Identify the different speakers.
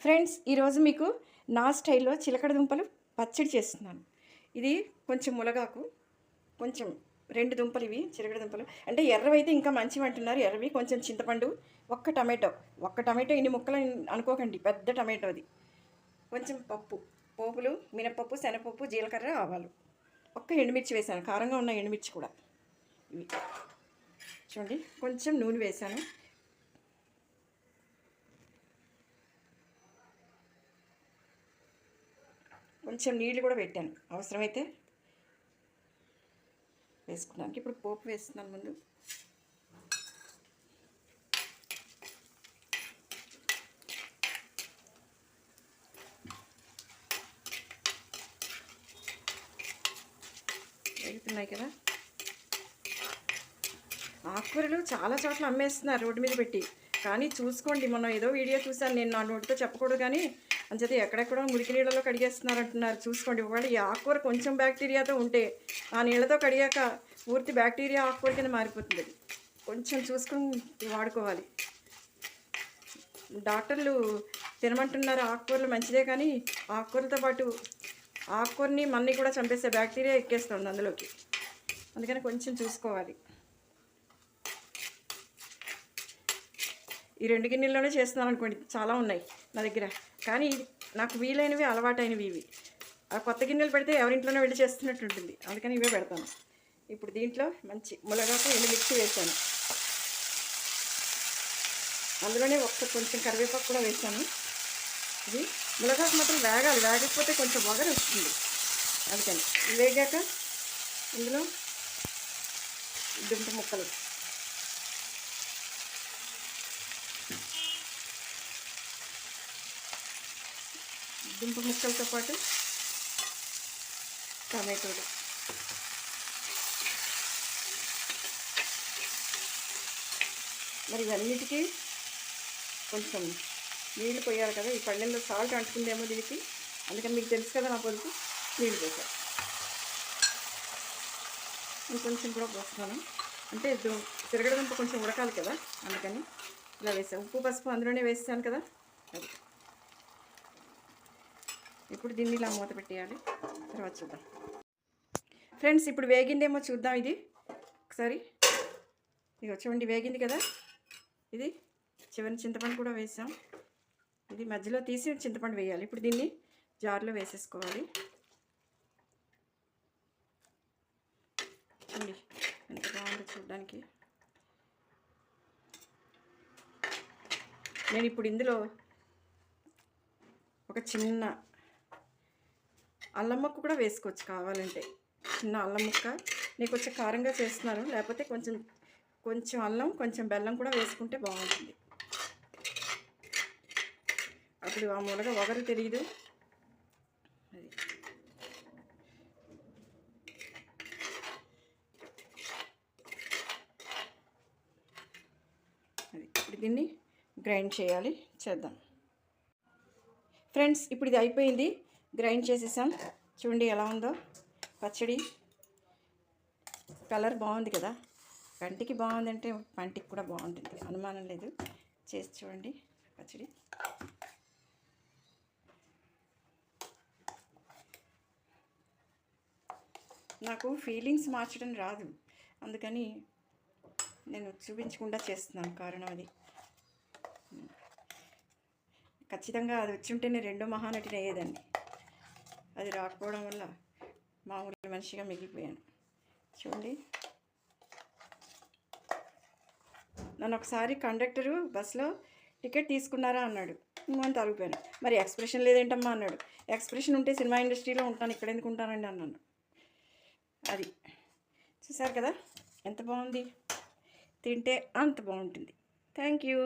Speaker 1: Friends, ఈరోజు మీకు నా స్టైల్లో చిలకడ దుంపలు పచ్చడి చేస్తున్నాను. ఇది కొంచెం ములగాకు, కొంచెం 2 దుంపలు, ఇవి చిలకడ దుంపలు. అంటే ఎర్రవైతే ఇంకా మంచివి అంటున్నారు. ఎర్రవి, కొంచెం చింతపండు, ఒక్క టమాటో ఇన్ని ముక్కలు అనుకోకండి, పెద్ద టమాటో అది. కొంచెం పోపులు, మినపప్పు, శనగపప్పు, జీలకర్ర, ఆవాలు, ఒక్క ఎండుమిర్చి వేసాను, కారంగా ఉన్న ఎండుమిర్చి కూడా. ఇవి చూడండి, కొంచెం నూనె వేసాను. కొంచెం నీళ్ళు కూడా పెట్టాను, అవసరమైతే వేసుకున్నాను. ఇప్పుడు పోపు వేస్తున్నాను. ముందు వేగుతున్నాయి కదా. ఆకుకూరలు చాలా చోట్ల అమ్మేస్తున్నారు రోడ్డు మీద పెట్టి, కానీ చూసుకోండి, మొన్న ఏదో వీడియో చూశాను నేను, నా నోటితో చెప్పకూడదు కానీ అంచేది ఎక్కడెక్కడో మురికి నీళ్ళలో కడిగేస్తున్నారు అంటున్నారు. చూసుకోండి, ఒకవేళ ఈ ఆకుకూర కొంచెం బ్యాక్టీరియాతో ఉంటే ఆ నీళ్ళతో కడిగాక పూర్తి బ్యాక్టీరియా ఆకుకూర కింద మారిపోతుంది. అది కొంచెం చూసుకుని వాడుకోవాలి. డాక్టర్లు తినమంటున్నారు ఆకుకూరలు మంచిదే, కానీ ఆకుకూరలతో పాటు ఆకుకూరని మన్ని కూడా చంపేసే బ్యాక్టీరియా ఎక్కేస్తుంది అందులోకి, అందుకని కొంచెం చూసుకోవాలి. ఈ 2 గిన్నెల్లోనే చేస్తున్నాను అనుకోండి, చాలా ఉన్నాయి నా దగ్గర, కానీ నాకు వీలైనవి, అలవాటైనవి ఇవి. ఆ కొత్త గిన్నెలు పెడితే ఎవరింట్లోనే వెళ్ళి చేస్తున్నట్టు ఉంటుంది, అందుకని ఇవే పెడతాను. ఇప్పుడు దీంట్లో మంచి ములగాకు, ఎండుమిర్చి వేసాను, అందులోనే కొంచెం కరివేపాకు కూడా వేసాను. ఇది ములగాకు మాత్రం వేగాలి, వేగకపోతే కొంచెం వగరు వస్తుంది, అందుకని వేగాక ఇందులో దుంప ముక్కలు, దుంప ముక్కలతో పాటు టమాటోలు, మరి ఇవన్నిటికీ కొంచెం నీళ్ళు పోయాలి కదా. ఈ పళ్ళెంలో సాల్ట్ అంటుకుందేమో దీనికి, అందుకని మీకు తెలుసు కదా నా పొదుపు, నీళ్ళు పోసాను. ఇంకొంచెం కూడా పోస్తున్నాను, అంటే తిరగడంతో కొంచెం ఉడకాలి కదా, అందుకని ఇలా వేసాను. ఉప్పు పసుపు అందులోనే వేసాను కదా. అది ఇప్పుడు దీన్ని ఇలా మూత పెట్టేయాలి, తర్వాత చూద్దాం. ఫ్రెండ్స్, ఇప్పుడు వేగిందేమో చూద్దాం. ఇది ఒకసారి ఇక చూడండి, వేగింది కదా. ఇది చివరి చింతపండు కూడా వేసాం, ఇది మధ్యలో తీసి చింతపండు వేయాలి. ఇప్పుడు దీన్ని జార్లో వేసేసుకోవాలి. చూడండి ఎంత బాగుందో చూడడానికి. నేను ఇప్పుడు ఇందులో ఒక చిన్న అల్లం ముక్క కూడా వేసుకోవచ్చు కావాలంటే, చిన్న అల్లం ముక్క. నేను కొంచెం కారంగా చేస్తున్నాను, లేకపోతే కొంచెం అల్లం, కొంచెం బెల్లం కూడా వేసుకుంటే బాగుంటుంది. అప్పుడు ఆ ములగ వగరు తెలియదు. అది ఇప్పుడు దీన్ని గ్రైండ్ చేద్దాం. ఫ్రెండ్స్, ఇప్పుడు ఇది అయిపోయింది, గ్రైండ్ చేసేసాం. చూడండి ఎలా ఉందో పచ్చడి. కలర్ బాగుంది కదా, కంటికి బాగుందంటే పంటికి కూడా బాగుంటుంది, అనుమానం లేదు. చేసి చూడండి పచ్చడి. నాకు ఫీలింగ్స్ మార్చడం రాదు, అందుకని నేను చూపించకుండా చేస్తున్నాను, కారణం అది. ఖచ్చితంగా అది వచ్చి ఉంటే నేను 2వ మహానటిని అయ్యేదాన్ని. అది రాకపోవడం వల్ల మామూలు మనిషిగా మిగిలిపోయాను. చూడండి, నన్ను ఒకసారి కండక్టరు బస్సులో టికెట్ తీసుకున్నారా అన్నాడు, అని తగిపోయాను. మరి ఎక్స్ప్రెషన్ లేదేంటమ్మా అన్నాడు. ఎక్స్ప్రెషన్ ఉంటే సినిమా ఇండస్ట్రీలో ఉంటాను, ఇక్కడ ఎందుకు ఉంటానండి అన్నాను. అది చూసారు కదా ఎంత బాగుంది, తింటే అంత బాగుంటుంది. Thank you.